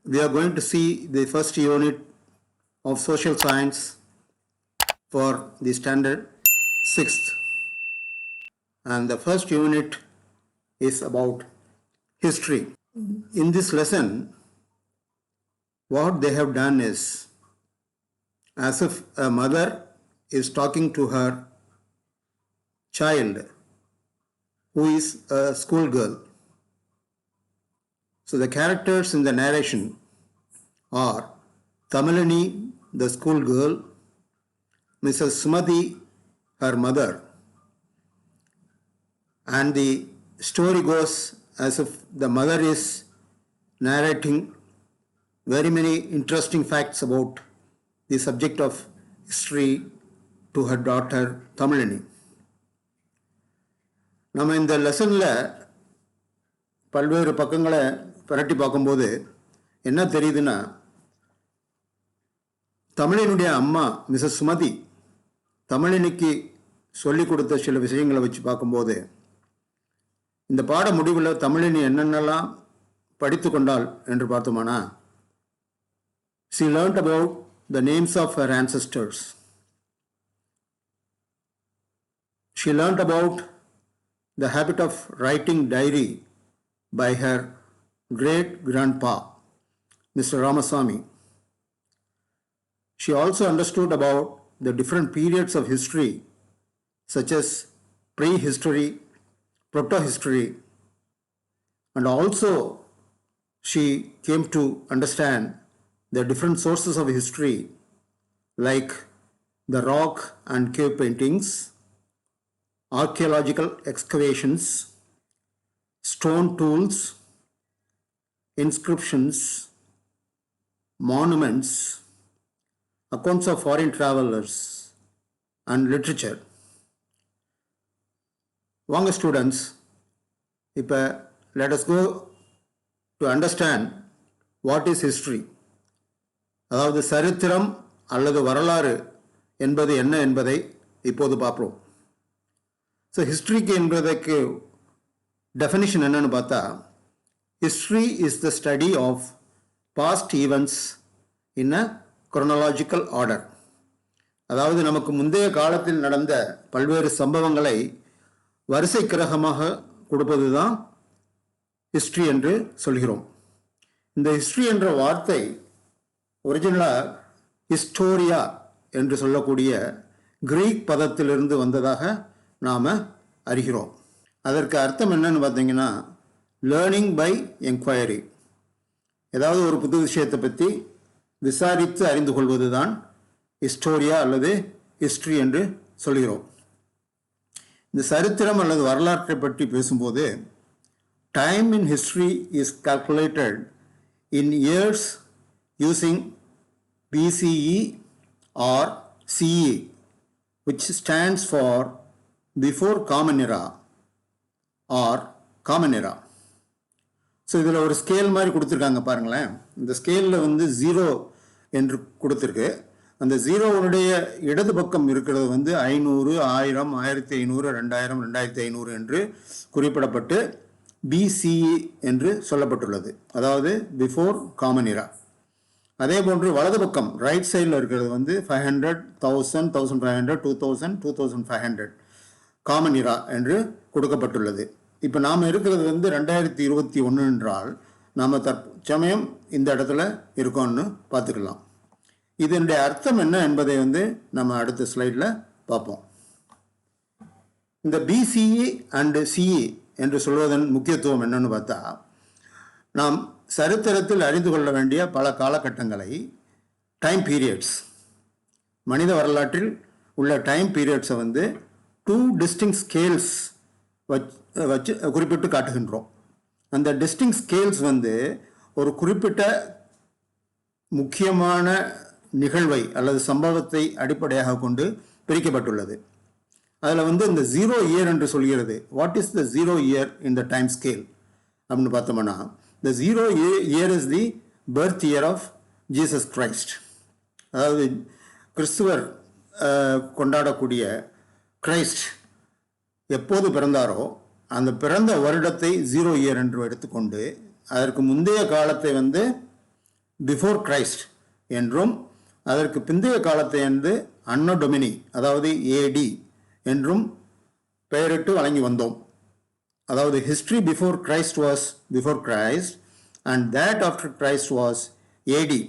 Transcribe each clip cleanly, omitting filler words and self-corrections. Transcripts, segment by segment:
we are going to see the first unit of social science for the standard 6th. And the first unit is about history. In this lesson, what they have done is, as if a mother is talking to her child who is a schoolgirl. So the characters in the narration are Tamilini, the schoolgirl, Mrs. Sumati, her mother, and the story goes as if the mother is narrating very many interesting facts about the subject of history to her daughter Tamilini. நம்ம இந்த லெசனில் பல்வேறு பக்கங்களை புரட்டி பார்க்கும்போது என்ன தெரியுதுன்னா, தமிழினுடைய அம்மா மிஸ்ஸஸ் சுமதி தமிழினிக்கு சொல்லிக் கொடுத்த சில விஷயங்களை வச்சு பார்க்கும்போது, இந்த பாட முடிவில் தமிழினி என்னென்னலாம் படித்து கொண்டாள் என்று பார்த்தோமானா, she learned about the names of her ancestors. She learned about the habit of writing diary by her great-grandpa, Mr. Ramaswamy. She also understood about the different periods of history, such as prehistory, proto-history, and also she came to understand the different sources of history, like the rock and cave paintings, archaeological excavations, stone tools, inscriptions, monuments, accounts of foreign travelers, and literature. வாங்க students, இப்போ let us go to understand what is history. அதாவது சரித்திரம் அல்லது வரலாறு என்பது என்ன என்பதை இப்போது பார்ப்போம். ஸோ ஹிஸ்ட்ரிக்கு என்பதற்கு டெஃபினிஷன் என்னன்னு பார்த்தா, history is the study of past events in a chronological order. அதாவது நமக்கு முந்தைய காலத்தில் நடந்த பல்வேறு சம்பவங்களை வரிசை கிரகமாக கொடுப்பது தான் ஹிஸ்ட்ரி என்று சொல்கிறோம். இந்த ஹிஸ்ட்ரி என்ற வார்த்தை ஒரிஜினலாக ஹிஸ்டோரியா என்று சொல்லக்கூடிய கிரீக் பதத்திலிருந்து வந்ததாக நாம் அறிகிறோம். அதற்கு அர்த்தம் என்னன்னு பார்த்தீங்கன்னா, லேர்னிங் பை என்கொயரி. ஏதாவது ஒரு புது விஷயத்தை பற்றி விசாரித்து அறிந்து கொள்வது தான் ஹிஸ்டோரியா அல்லது ஹிஸ்ட்ரி என்று சொல்கிறோம். இந்த சரித்திரம் அல்லது வரலாற்றை பற்றி பேசும்போது, time in history is calculated in years using BCE or CE, which stands for before common era or common era. So இதில் ஒரு ஸ்கேல் மாதிரி கொடுத்துருக்காங்க பாருங்களேன். இந்த ஸ்கேலில் வந்து 0 என்று கொடுத்துருக்கு. அந்த 0னுடைய இடது பக்கம் இருக்கிறது வந்து 500, 1000, 1500, 2000, 2500 என்று குறிப்பிடப்பட்டு BCE என்று சொல்லப்பட்டுள்ளது, அதாவது பிஃபோர் காமன் இரா. அதே போன்று வலது பக்கம் ரைட் சைடில் இருக்கிறது வந்து 500, 1000, 1500, 2000, 2500 காமன் இரா என்று கொடுக்கப்பட்டுள்ளது. இப்போ நாம் இருக்கிறது வந்து 2021 என்றால் நாம் தற்சமயம் இந்த இடத்துல இருக்கோம்னு பார்த்துக்கலாம். இதனுடைய அர்த்தம் என்ன என்பதை வந்து நம்ம அடுத்த ஸ்லைடில் பார்ப்போம். இந்த BCE அண்டு CE என்று சொல்வதன் முக்கியத்துவம் என்னன்னு பார்த்தா, நாம் சரித்திரத்தில் அறிந்து கொள்ள வேண்டிய பல காலகட்டங்களை, டைம் பீரியட்ஸ், மனித வரலாற்றில் உள்ள டைம் பீரியட்ஸை வந்து 2 டிஸ்டிங்க் ஸ்கேல்ஸ் வச்சு குறிப்பிட்டு காட்டுகின்றோம். அந்த டிஸ்டிங்க் ஸ்கேல்ஸ் வந்து ஒரு குறிப்பிட்ட முக்கியமான நிகழ்வை அல்லது சம்பவத்தை அடிப்படையாக கொண்டு பிரிக்கப்பட்டுள்ளது. அதில் வந்து இந்த 0 இயர் என்று சொல்கிறது. What is the 0 year in the time scale அப்படின்னு பார்த்தோம்னா, the 0 year is the birth year of Jesus Christ. அதாவது கிறிஸ்துவர் கொண்டாடக்கூடிய கிரைஸ்ட் எப்போது பிறந்தாரோ அந்த பிறந்த வருடத்தை 0 இயர் என்று எடுத்துக்கொண்டு, அதற்கு முந்தைய காலத்தை வந்து பிஃபோர் கிரைஸ்ட் என்றும் அதற்கு பிந்தைய காலத்தை வந்து அன்னோ டொமினி அதாவது ஏடி என்றும் பெயரிட்டு வழங்கி வந்தோம். அதாவது history before Christ was before Christ and that after Christ was AD.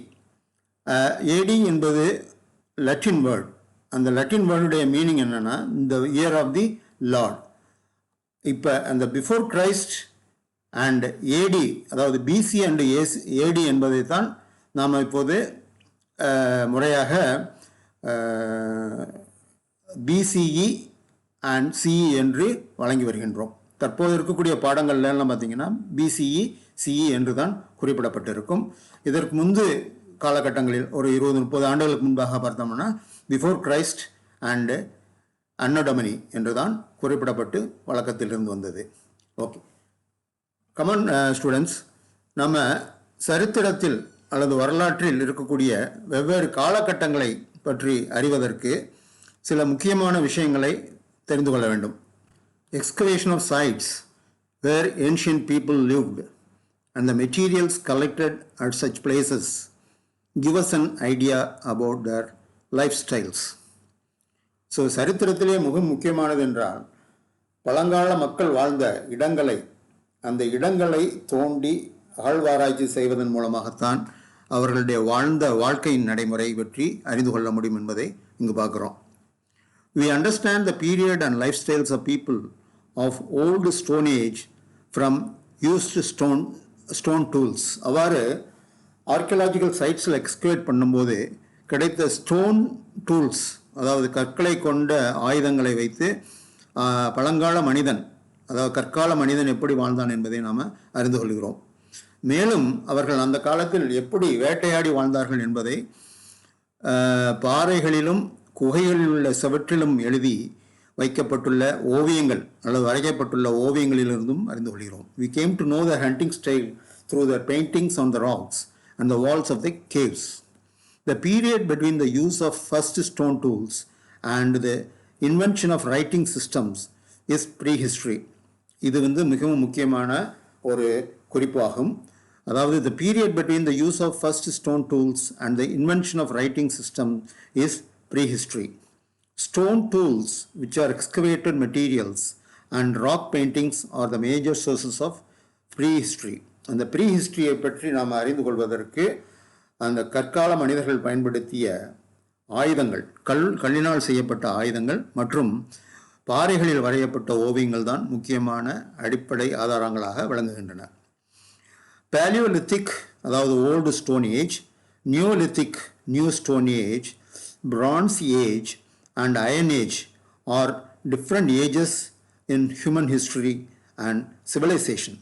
AD என்பது லட்டின் வேர்ட். அந்த லட்டின் வேர்டுடைய மீனிங் என்னென்னா இந்த இயர் ஆஃப் தி லார்ட். இப்போ அந்த பிஃபோர் கிரைஸ்ட் அண்ட் ஏடி அதாவது பிசி அண்ட் ஏடி என்பதை தான் நாம் இப்போது முறையாக பிசிஇ அண்ட் சிஇ என்று வழங்கி வருகின்றோம். தற்போது இருக்கக்கூடிய பாடங்கள்லாம் பார்த்தீங்கன்னா பிசிஇ சிஇ என்று தான் குறிப்பிடப்பட்டிருக்கும். இதற்கு முன்பு காலகட்டங்களில் ஒரு 20-30 ஆண்டுகளுக்கு முன்பாக பார்த்தோம்னா பிஃபோர் கிரைஸ்ட் அண்டு அன்னோ டொமினி என்று தான் குறிப்பிடப்பட்டு வழக்கத்திலிருந்து வந்தது. ஓகே, கமான் ஸ்டூடெண்ட்ஸ், நம்ம சரித்திரத்தில் அல்லது வரலாற்றில் இருக்கக்கூடிய வெவ்வேறு காலகட்டங்களை பற்றி அறிவதற்கு சில முக்கியமான விஷயங்களை தெரிந்து கொள்ள வேண்டும். Excavation of sites where ancient people lived and the materials collected at such places give us an idea about their lifestyles. So சரித்திரத்திலே மிக முக்கியமானது என்றால் பழங்கால மக்கள் வாழ்ந்த இடங்களை, அந்த இடங்களை தோண்டி அகழ்வாராய்ச்சி செய்வதன் மூலமாகத்தான் அவர்களுடைய வாழ்ந்த வாழ்க்கையின் நடைமுறை பற்றி அறிந்து கொள்ள முடியும் என்பதை இங்கு பார்க்குறோம். We understand the period and lifestyles of people of old stone age from used stone tools. அவ்வாறு ஆர்கியலாஜிக்கல் சைட்ஸில் எக்ஸ்கவேட் பண்ணும்போது கிடைத்த ஸ்டோன் டூல்ஸ், அதாவது கற்களை கொண்ட ஆயுதங்களை வைத்து பழங்கால மனிதன், அதாவது கற்கால மனிதன் எப்படி வாழ்ந்தான் என்பதை நாம் அறிந்து கொள்கிறோம். மேலும் அவர்கள் அந்த காலத்தில் எப்படி வேட்டையாடி வாழ்ந்தார்கள் என்பதை பாறைகளிலும் குகைகளில் உள்ள செவற்றிலும் எழுதி வைக்கப்பட்டுள்ள ஓவியங்கள் அல்லது வரையப்பட்டுள்ள ஓவியங்களிலிருந்தும் அறிந்து கொள்கிறோம். We came to know their hunting style through their paintings on the rocks and the walls of the caves. The period between the use of first stone tools and the invention of writing systems is prehistory. இது மிகவும் முக்கியமான ஒரு குறிப்பாகும். அதாவது the period between the use of first stone tools and the invention of writing system is prehistory. Stone tools, which are excavated materials, and rock paintings are the major sources of prehistory. அந்த ப்ரீஹிஸ்ட்ரியை பற்றி நாம் அறிந்து கொள்வதற்கு அந்த கற்கால மனிதர்கள் பயன்படுத்திய ஆயுதங்கள், கல்லினால் செய்யப்பட்ட ஆயுதங்கள் மற்றும் பாறைகளில் வரையப்பட்ட ஓவியங்கள் தான் முக்கியமான அடிப்படை ஆதாரங்களாக விளங்குகின்றன. பேலியோலித்திக் அதாவது old stone age, Neolithic new stone age, France age and Iron Age are different ages in human history and civilization.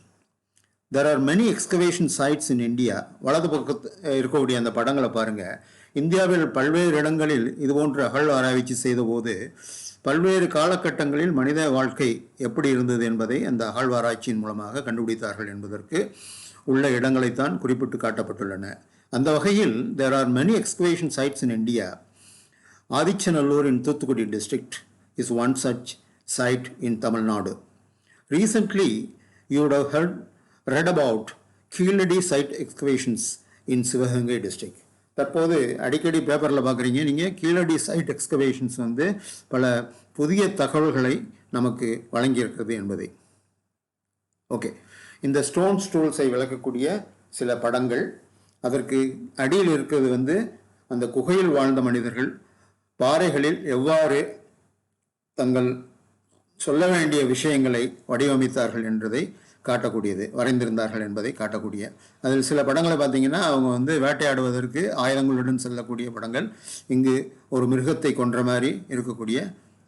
There are many excavation sites in India. வலது பக்கத்தில் இருக்கக்கூடிய அந்த படங்களை பாருங்கள். இந்தியாவில் பல்வேறு இடங்களில் இதுபோன்ற அகழ்வாராய்ச்சி செய்தபோது பல்வேறு காலகட்டங்களில் மனித வாழ்க்கை எப்படி இருந்தது என்பதை அந்த அகழ்வாராய்ச்சியின் மூலமாக கண்டுபிடித்தார்கள் என்பதற்கு உள்ள இடங்களைத்தான் குறிப்பிட்டு காட்டப்பட்டுள்ளன. அந்த வகையில் there are many excavation sites in India. Adichanallur in Thoothukudi district is one such site in Tamil Nadu. Recently, you would have read about Keeladi site excavations in Sivaganga district. தற்போது அடிக்கடி பேப்பரில் பார்க்குறீங்க நீங்கள், கீழடி சைட் எக்ஸ்கவேஷன்ஸ் பல புதிய தகவல்களை நமக்கு வழங்கியிருக்கிறது என்பதை. ஓகே, இந்த ஸ்டோன் டூல்ஸை விளக்கக்கூடிய சில படங்கள். அதற்கு அடியில் இருக்கிறது அந்த குகையில் வாழ்ந்த மனிதர்கள் பாறைகளில் எவ்வாறு தங்கள் சொல்ல வேண்டிய விஷயங்களை வடிவமைத்தார்கள் என்பதை காட்டக்கூடியது, வரைந்திருந்தார்கள் என்பதை காட்டக்கூடிய. அதில் சில படங்களை பார்த்தீங்கன்னா அவங்க வேட்டையாடுவதற்கு ஆயுதங்களுடன் செல்லக்கூடிய படங்கள். இங்கு ஒரு மிருகத்தை கொன்ற மாதிரி இருக்கக்கூடிய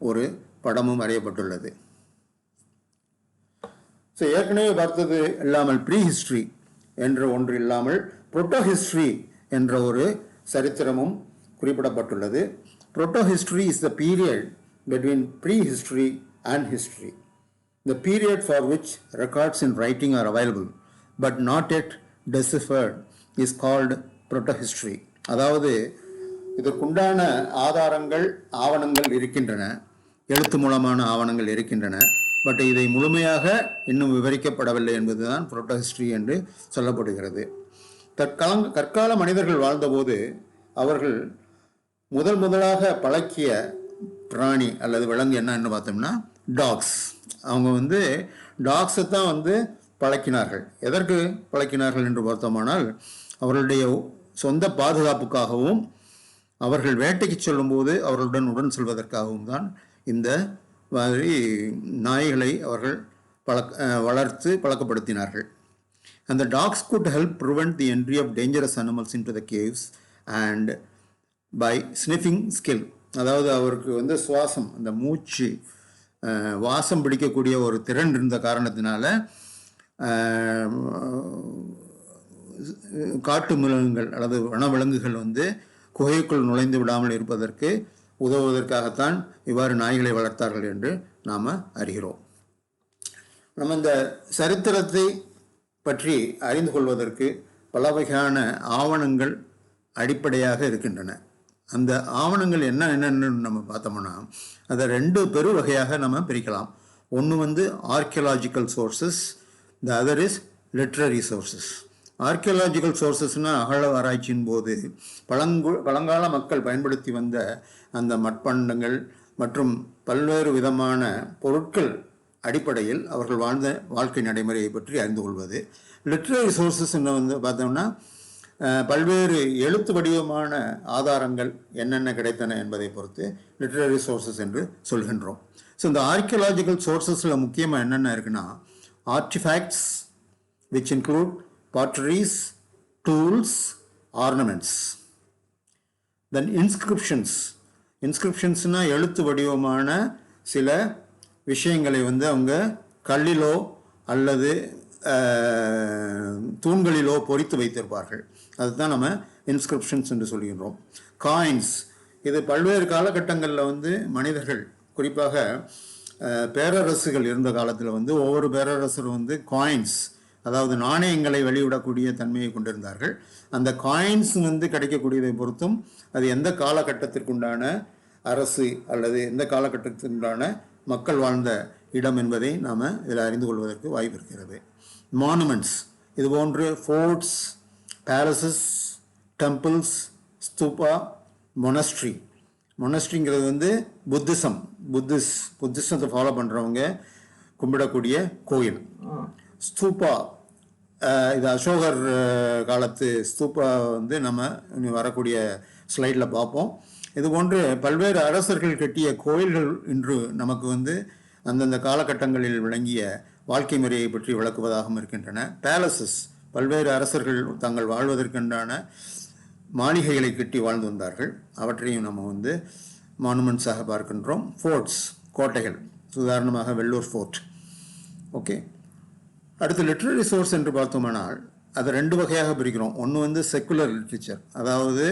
ஒரு படமும் வரையப்பட்டுள்ளது. ஸோ ஏற்கனவே பார்த்தது இல்லாமல் ப்ரீ ஹிஸ்ட்ரி என்ற ஒன்று இல்லாமல் புரோட்டோ ஹிஸ்ட்ரி என்ற ஒரு சரித்திரமும் குறிப்பிடப்பட்டுள்ளது. Proto-history is the period between prehistory and history. The period for which records in writing are available but not yet deciphered is called proto-history. அதாவது இதற்குண்டான ஆதாரங்கள், ஆவணங்கள் இருக்கின்றன, எழுத்து மூலமான ஆவணங்கள் இருக்கின்றன, பட் இதை முழுமையாக இன்னும் விவரிக்கப்படவில்லை என்பதுதான் புரோட்டோ ஹிஸ்ட்ரி என்று சொல்லப்படுகிறது. கற்கால மனிதர்கள் வாழ்ந்தபோது அவர்கள் முதலாக பழக்கிய பிராணி அல்லது விலங்கு என்னன்னு பார்த்தோம்னா டாக்ஸ். அவங்க வந்து டாக்ஸை தான் வந்து பழக்கினார்கள். எதற்கு பழக்கினார்கள் என்று பார்த்தோமானால் அவர்களுடைய சொந்த பாதுகாப்புக்காகவும் அவர்கள் வேட்டைக்கு செல்லும்போது அவர்களுடன் செல்வதற்காகவும் தான் இந்த மாதிரி நாய்களை அவர்கள் வளர்த்து பழக்கப்படுத்தினார்கள். அந்த tax could help prevent the entry of dangerous animals into the caves and by sniffing skill. அதாவது அவருக்கு வந்து சுவாசம், அந்த மூச்சு வாசம் பிடிக்கக்கூடிய ஒரு திறன் இருந்த காரணத்தினால காட்டு மிருகங்கள் அல்லது வனவிலங்குகள் வந்து குகைக்குள் நுழைந்து விடாமல் இருப்பதற்கு உதவுவதற்காகத்தான் இவ்வாறு நாய்களை வளர்த்தார்கள் என்று நாம் அறிகிறோம். நம்ம இந்த சரித்திரத்தை பற்றி அறிந்து கொள்வதற்கு பல வகையான ஆவணங்கள் அடிப்படையாக இருக்கின்றன. அந்த ஆவணங்கள் என்னென்னு நம்ம பார்த்தோம்னா அதை 2 பெரு வகையாக நம்ம பிரிக்கலாம். ஒன்று வந்து archaeological sources, the other is literary sources. ஆர்கியலாஜிக்கல் சோர்சஸ்னால் அகழ ஆராய்ச்சியின் போது பழங்கால மக்கள் பயன்படுத்தி வந்த அந்த மட்பாண்டங்கள் மற்றும் பல்வேறு விதமான பொருட்கள் அடிப்படையில் அவர்கள் வாழ்ந்த வாழ்க்கை நடைமுறையை பற்றி அறிந்து கொள்வது. லிட்ரரி சோர்சஸ் வந்து பார்த்தோம்னா பல்வேறு எழுத்து வடிவமான ஆதாரங்கள் என்னென்ன கிடைத்தன என்பதை பொறுத்து லிட்ரரி சோர்சஸ் என்று சொல்கின்றோம். ஸோ இந்த ஆர்கியலாஜிக்கல் சோர்சஸில் முக்கியமாக என்னென்ன இருக்குன்னா artefacts which include potteries, tools, ornaments. Then இன்ஸ்கிரிப்ஷன்ஸ்னால் எழுத்து வடிவமான சில விஷயங்களை வந்து அவங்க கல்லிலோ அல்லது தூண்களிலோ பொறித்து வைத்திருப்பார்கள். அதுதான் நம்ம இன்ஸ்கிரிப்ஷன்ஸ் என்று சொல்கின்றோம். காயின்ஸ், இது பல்வேறு காலகட்டங்களில் வந்து மனிதர்கள், குறிப்பாக பேரரசுகள் இருந்த காலத்தில் வந்து ஒவ்வொரு பேரரசரும் வந்து காயின்ஸ், அதாவது நாணயங்களை வெளியிடக்கூடிய தன்மையை கொண்டிருந்தார்கள். அந்த காயின்ஸ் வந்து கிடைக்கக்கூடியதை பொறுத்தும் அது எந்த காலகட்டத்திற்குண்டான அரசு அல்லது எந்த காலகட்டத்திற்குண்டான மக்கள் வாழ்ந்த இடம் என்பதை நாம் இதில் அறிந்து கொள்வதற்கு வாய்ப்பு இருக்கிறது. மானுமெண்ட்ஸ், இது போன்று ஃபோர்ட்ஸ், பேலசஸ், டெம்பிள்ஸ், ஸ்தூபா, மொனஸ்ட்ரிங்கிறது வந்து புத்திசத்தை ஃபாலோ பண்ணுறவங்க கும்பிடக்கூடிய கோயில். ஸ்தூபா, இது அசோகர் காலத்து ஸ்தூபா வந்து நம்ம வரக்கூடிய ஸ்லைடில் பார்ப்போம். இது போன்று பல்வேறு அரசர்கள் கட்டிய கோயில்கள் இன்று நமக்கு வந்து அந்தந்த காலகட்டங்களில் விளங்கிய வாழ்க்கை முறையை பற்றி விளக்குவதாகவும் இருக்கின்றன. பேலசஸ், பல்வேறு அரசர்கள் தாங்கள் வாழ்வதற்குண்டான மாளிகைகளை கட்டி வாழ்ந்து வந்தார்கள். அவற்றையும் நம்ம வந்து மானுமெண்ட்ஸாக பார்க்கின்றோம். ஃபோர்ட்ஸ், கோட்டைகள், உதாரணமாக வெள்ளூர் ஃபோர்ட். ஓகே, அடுத்து லிட்ரரி சோர்ஸ் என்று பார்த்தோமானால் அதை 2 வகையாக பிரிக்கிறோம். ஒன்று வந்து செக்குலர் லிட்ரேச்சர், அதாவது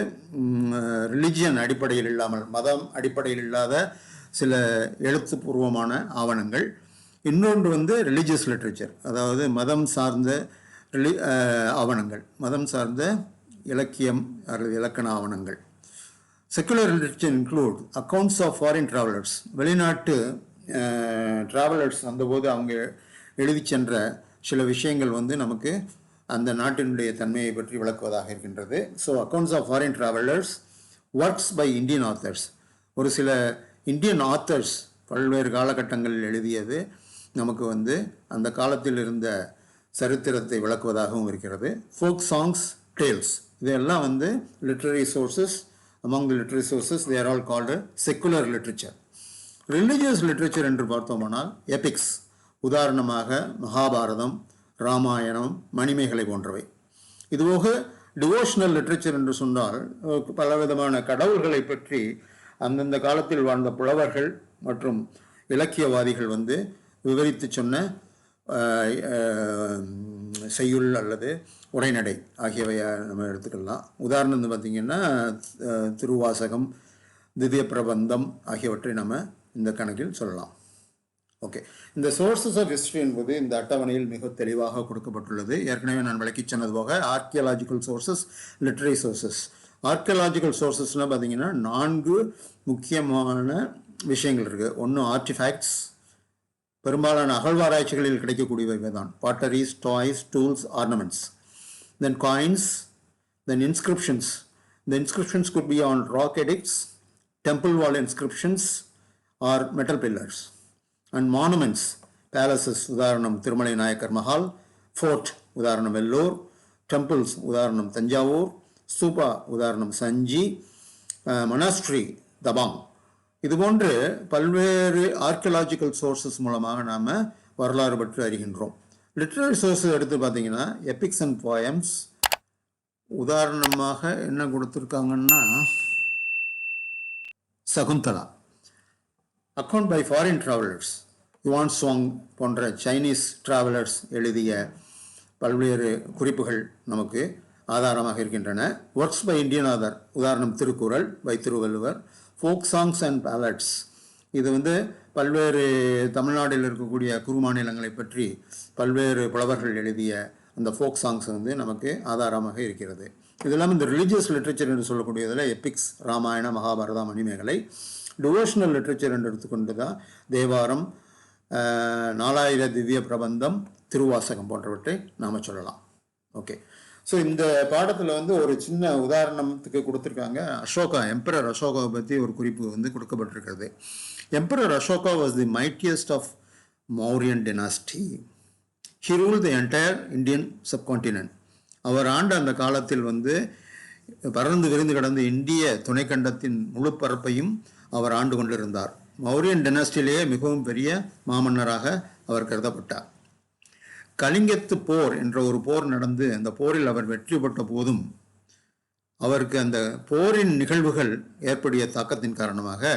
ரிலிஜியன் அடிப்படையில் இல்லாமல், மதம் அடிப்படையில் இல்லாத சில எழுத்துப்பூர்வமான ஆவணங்கள். இன்னொன்று வந்து ரிலீஜியஸ் லிட்ரேச்சர், அதாவது மதம் சார்ந்த ஆவணங்கள், மதம் சார்ந்த இலக்கியம் அல்லது இலக்கண ஆவணங்கள். Secular literature include accounts of foreign travellers, வெளிநாட்டு ட்ராவலர்ஸ் வந்தபோது அவங்க எழுதி சென்ற சில விஷயங்கள் வந்து நமக்கு அந்த நாட்டினுடைய தன்மையை பற்றி விளக்குவதாக இருக்கின்றது. So accounts of foreign travellers, works by Indian authors, ஒரு சில இந்தியன் ஆத்தர்ஸ் பல்வேறு காலகட்டங்களில் எழுதியது நமக்கு வந்து அந்த காலத்தில் இருந்த சரித்திரத்தை விளக்குவதாகவும் இருக்கிறது. ஃபோக் சாங்ஸ், டேல்ஸ், இதெல்லாம் வந்து literary sources. Among the literary sources they are all called secular literature. Religious literature என்று பார்த்தோமானால் எபிக்ஸ், உதாரணமாக மகாபாரதம், ராமாயணம், மணிமேகலை போன்றவை. இதுபோக டிவோஷனல் லிட்ரேச்சர் என்று சொன்னால் பலவிதமான கடவுள்களை பற்றி அந்தந்த காலத்தில் வாழ்ந்த புலவர்கள் மற்றும் இலக்கியவாதிகள் வந்து விவரித்து சொன்ன செய்யுள் அல்லது உரைநடை ஆகியவையை நம்ம எடுத்துக்கலாம். உதாரணம் பார்த்திங்கன்னா திருவாசகம், திவ்ய பிரபந்தம் ஆகியவற்றை நம்ம இந்த கணக்கில் சொல்லலாம். ஓகே, இந்த சோர்சஸ் ஆஃப் ஹிஸ்ட்ரி என்பது இந்த அட்டவணையில் மிக தெளிவாக கொடுக்கப்பட்டுள்ளது. ஏற்கனவே நான் விளக்கி சொன்னது போக ஆர்கியலாஜிக்கல் சோர்சஸ், லிட்ரரி சோர்சஸ். ஆர்கியலாஜிக்கல் சோர்சஸ்லாம் பார்த்தீங்கன்னா 4 முக்கியமான விஷயங்கள் இருக்குது. ஒன்று ஆர்டிஃபேக்ட்ஸ், பெரும்பாலான அகழ்வாராய்ச்சிகளில் கிடைக்கக்கூடியவை தான். பாட்டரிஸ், toys, tools, ornaments. Then coins, Then inscriptions. The inscriptions could be on rock edicts, temple wall inscriptions, or metal pillars. And monuments, palaces, உதாரணம் திருமலை நாயக்கர் மஹால், fort, உதாரணம் வெல்லூர், temples, உதாரணம் தஞ்சாவூர், ஸ்தூபா, உதாரணம் சஞ்சி, monastery, தபாங். இது போன்று பல்வேறு ஆர்கியலாஜிக்கல் சோர்சஸ் மூலமாக நாம் வரலாறு பற்றி அறிகின்றோம். லிட்ரரி சோர்ஸஸ் எடுத்து பார்த்தீங்கன்னா எபிக்ஸ் அண்ட் போயம்ஸ், உதாரணமாக என்ன கொடுத்துருக்காங்கன்னா Shakuntala. Account by foreign travellers, Yuan Chwang போன்ற சைனீஸ் டிராவலர்ஸ் எழுதிய பல்வேறு குறிப்புகள் நமக்கு ஆதாரமாக இருக்கின்றன. ஒர்க்ஸ் பை இந்தியன் ஆதர், உதாரணம் Thirukkural by Thiruvalluvar. Folk songs and ballads, இது பல்வேறு தமிழ்நாட்டில் இருக்கக்கூடிய குறு மாநிலங்களை பற்றி பல்வேறு புலவர்கள் எழுதிய அந்த ஃபோக் சாங்ஸ் நமக்கு ஆதாரமாக இருக்கிறது. இது இல்லாமல் இந்த ரிலீஜியஸ் லிட்ரேச்சர் என்று சொல்லக்கூடியதில் epics, Ramayana, Mahabharata, Manimekalai. Devotional literature என்று எடுத்துக்கொண்டு தான் தேவாரம், 4000 திவ்ய பிரபந்தம், திருவாசகம் போன்றவற்றை நாம் சொல்லலாம். ஓகே, ஸோ இந்த பாடத்தில் ஒரு சின்ன உதாரணத்துக்கு கொடுத்துருக்காங்க. அசோகா, எம்பரர் அசோகாவை பற்றி ஒரு குறிப்பு கொடுக்கப்பட்டிருக்கிறது. Emperor Ashoka was the mightiest of Mauryan dynasty. He rule the entire Indian subcontinent. அவர் ஆண்ட அந்த காலத்தில் பறந்து விரிந்து கிடந்த இந்திய துணைக்கண்டத்தின் முழு பரப்பையும் அவர் ஆண்டு கொண்டிருந்தார். மௌரியன் டெனாஸ்டியிலேயே மிகவும் பெரிய மாமன்னராக அவர் கருதப்பட்டார். கலிங்கத்து போர் என்ற ஒரு போர் நடந்து அந்த போரில் அவர் வெற்றி பெற்ற போதும் அவருக்கு அந்த போரின் நிகழ்வுகள் ஏற்படைய தாக்கத்தின் காரணமாக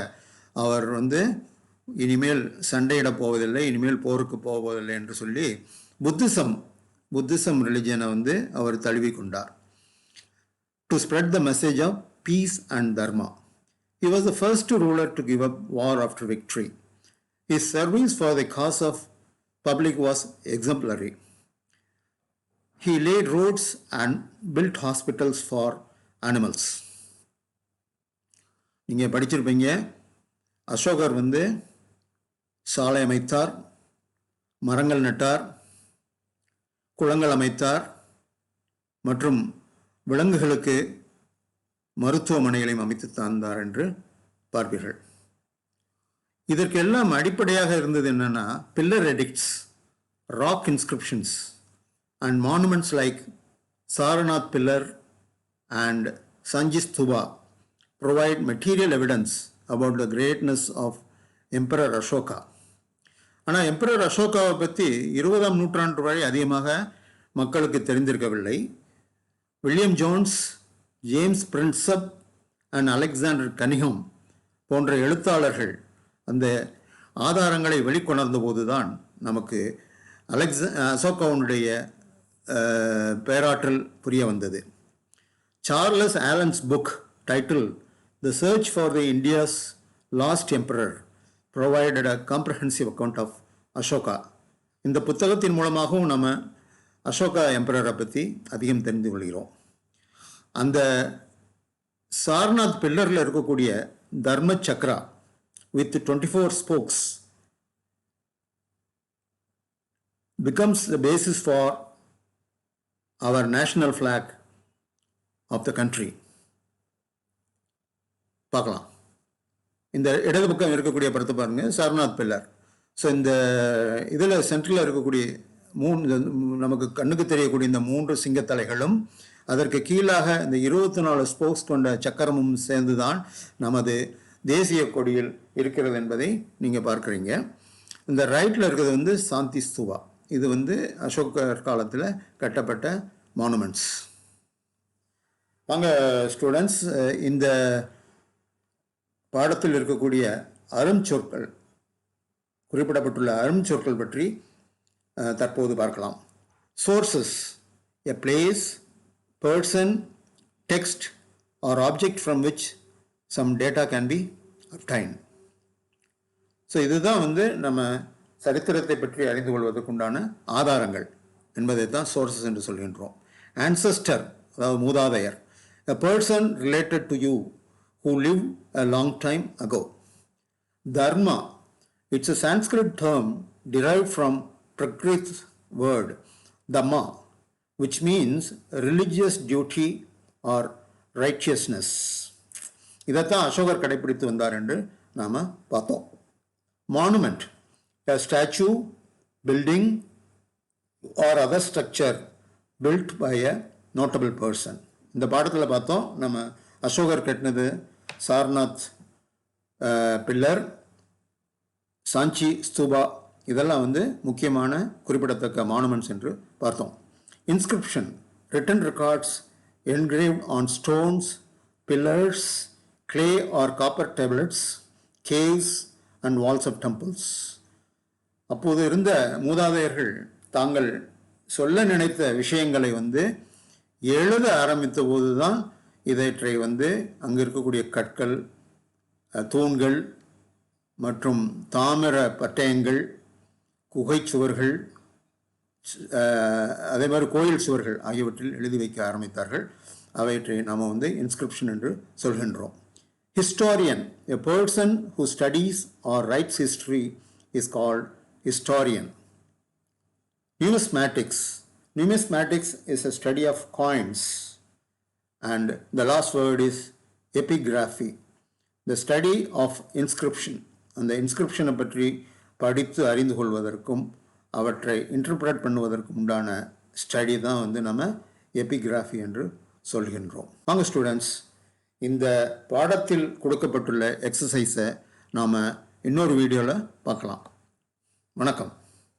அவர் இனிமேல் சண்டையிடப் போவதில்லை, இனிமேல் போருக்கு போவதில்லை என்று சொல்லி புத்திசம் ரிலிஜனை அவர் தழுவிக்கொண்டார். To spread the message of peace and dharma. He was the first ruler to give up war after victory. His service for the cause of public was exemplary. He laid roads and built hospitals for animals. நீங்கள் படிச்சிருப்பீங்க, அசோகர் சாலை அமைத்தார், மரங்கள் நட்டார், குளங்கள் அமைத்தார் மற்றும் விலங்குகளுக்கு மருத்துவமனைகளையும் அமைத்து தந்தார் என்று பார்ப்பீர்கள். இதற்கெல்லாம் அடிப்படையாக இருந்தது என்னன்னா, pillar edicts, rock inscriptions and monuments like Sarnath pillar and Sanchi stupa provide material evidence about the greatness of Emperor Ashoka. ஆனால் எம்பரர் அசோகாவை பற்றி 20ஆம் நூற்றாண்டு வரை அதிகமாக மக்களுக்கு தெரிந்திருக்கவில்லை. William Jones, James Prinsep and Alexander Cunningham போன்ற எழுத்தாளர்கள் அந்த ஆதாரங்களை வெளிக்கொணர்ந்த போதுதான் நமக்கு அசோகாவுடைய பேராற்றல் புரிய வந்தது. Charles Allen's book title the search for the India's lost emperor provided a comprehensive account of Ashoka. இந்த புத்தகத்தின் மூலமாகவும் நம்ம அசோகா எம்பரரை பற்றி அதிகம் தெரிந்து கொள்கிறோம். அந்த சாரநாத் பில்லரில் இருக்கக்கூடிய தர்ம Chakra with 24 spokes becomes the basis for our national flag of the country. பார்க்கலாம். இந்த இடது பக்கம் இருக்கக்கூடிய படத்தை பாருங்க, சாரநாத் பில்லர். ஸோ இந்த இதில் சென்ட்ரலில் இருக்கக்கூடிய நமக்கு கண்ணுக்கு தெரியக்கூடிய இந்த 3 சிங்கத்தலைகளும் அதற்கு கீழாக இந்த 24 ஸ்போக்ஸ் கொண்ட சக்கரமும் சேர்ந்து தான் நமது தேசிய கொடியில் இருக்கிறது என்பதை நீங்கள் பார்க்குறீங்க. இந்த ரைட்டில் இருக்கிறது சாந்தி ஸ்தூபா. இது அசோகர் காலத்தில் கட்டப்பட்ட மானுமெண்ட்ஸ். வாங்க ஸ்டூடெண்ட்ஸ், இந்த பாடத்தில் இருக்கக்கூடிய அருஞ்சொற்கள், குறிப்பிடப்பட்டுள்ள அருஞ்சொற்கள் பற்றி தற்போது பார்க்கலாம். Sources, a place, person, text or object from which some data can be obtained. So இதுதான் நம்ம சரித்திரத்தை பற்றி அறிந்து கொள்வதற்குண்டான ஆதாரங்கள் என்பதை தான் சோர்சஸ் என்று சொல்கின்றோம். ஆன்சஸ்டர், அதாவது மூதாதையர். A person related to you who lived a long time ago. Dharma, it's a Sanskrit term derived from Prakrit's word Dhamma, which means religious duty or righteousness. இதைத்தான் அசோகர் கடைப்பிடித்து வந்தார் என்று நாம் பார்த்தோம். Monument, a statue, building or other structure built by a notable person. இந்த பாடத்தில் பார்த்தோம், நம்ம அசோகர் கட்டினது சாரநாத் பில்லர், சாஞ்சி ஸ்தூபா, இதெல்லாம் முக்கியமான குறிப்பிடத்தக்க மானுமெண்ட்ஸ் என்று பார்த்தோம். Inscription, written records engraved on stones, pillars, clay or copper tablets, caves and walls of temples. அப்போது இருந்த மூதாதையர்கள் தாங்கள் சொல்ல நினைத்த விஷயங்களை எழுத ஆரம்பித்த போது தான் இவற்றை அங்கே இருக்கக்கூடிய கற்கள், தூண்கள் மற்றும் தாமிர பட்டயங்கள், குகை சுவர்கள், அதே மாதிரி கோயில் சுவர்கள் ஆகியவற்றில் எழுதி வைக்க ஆரம்பித்தார்கள். அவற்றை நாம் இன்ஸ்கிரிப்ஷன் என்று சொல்கின்றோம். Historian, a person who studies or writes history is called historian. Numismatics. Numismatics is a study of coins. And the last word is epigraphy, the study of inscription. அந்த இன்ஸ்கிரிப்ஷனை பற்றி படித்து அறிந்து கொள்வதற்கும் அவற்றை இன்டர்பிரட் பண்ணுவதற்கும் உண்டான ஸ்டடி தான் நம்ம எபிகிராஃபி என்று சொல்கின்றோம். வாங்க ஸ்டூடெண்ட்ஸ், இந்த பாடத்தில் கொடுக்கப்பட்டுள்ள எக்ஸசைஸை நாம் இன்னொரு வீடியோவில் பார்க்கலாம். வணக்கம்.